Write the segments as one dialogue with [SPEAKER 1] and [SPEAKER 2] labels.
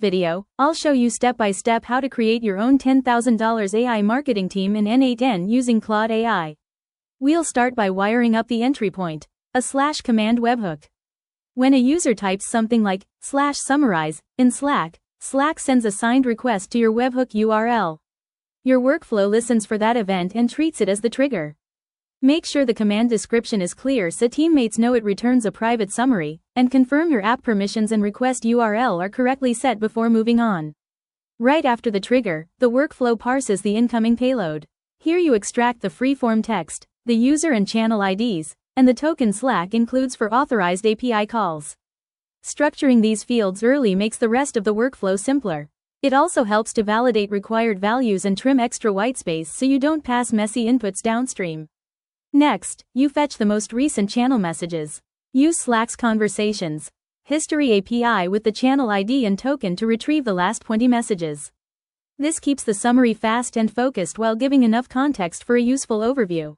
[SPEAKER 1] video, I'll show you step by step how to create your own $10,000 AI marketing team in n8n using Claude AI. We'll start by wiring up the entry point, a / command webhook. When a user types something like /summarize in Slack, Slack sends a signed request to your webhook URL. Your workflow listens for that event and treats it as the trigger. Make sure the command description is clear so teammates know it returns a private summary, and confirm your app permissions and request URL are correctly set before moving on. Right after the trigger, the workflow parses the incoming payload. Here you extract the free-form text, the user and channel IDs, and the token Slack includes for authorized API calls. Structuring these fields early makes the rest of the workflow simpler. It also helps to validate required values and trim extra whitespace so you don't pass messy inputs downstream. Next, you fetch the most recent channel messages. Use Slack's Conversations History API with the channel ID and token to retrieve the last 20 messages. This keeps the summary fast and focused while giving enough context for a useful overview.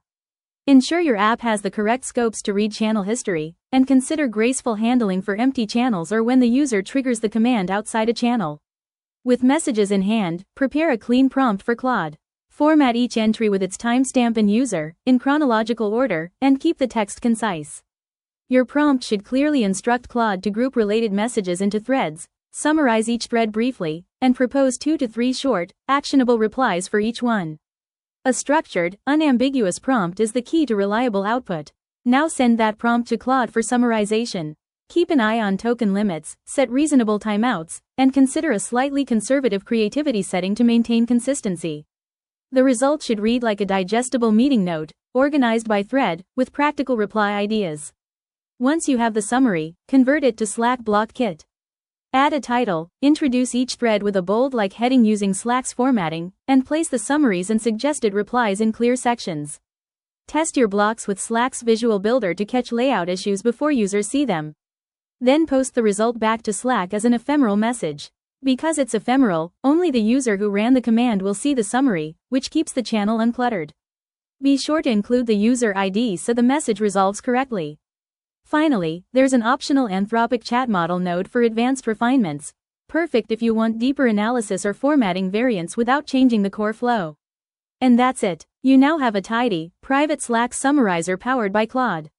[SPEAKER 1] Ensure your app has the correct scopes to read channel history, and consider graceful handling for empty channels or when the user triggers the command outside a channel. With messages in hand, prepare a clean prompt for Claude. Format each entry with its timestamp and user, in chronological order, and keep the text concise. Your prompt should clearly instruct Claude to group related messages into threads, summarize each thread briefly, and propose 2 to 3 short, actionable replies for each one. A structured, unambiguous prompt is the key to reliable output. Now send that prompt to Claude for summarization. Keep an eye on token limits, set reasonable timeouts, and consider a slightly conservative creativity setting to maintain consistency. The result should read like a digestible meeting note, organized by thread, with practical reply ideas. Once you have the summary, convert it to Slack Block Kit. Add a title, introduce each thread with a bold-like heading using Slack's formatting, and place the summaries and suggested replies in clear sections. Test your blocks with Slack's Visual Builder to catch layout issues before users see them. Then post the result back to Slack as an ephemeral message. Because it's ephemeral, only the user who ran the command will see the summary, which keeps the channel uncluttered. Be sure to include the user ID so the message resolves correctly. Finally, there's an optional Anthropic chat model node for advanced refinements, perfect if you want deeper analysis or formatting variants without changing the core flow. And that's it. You now have a tidy, private Slack summarizer powered by Claude.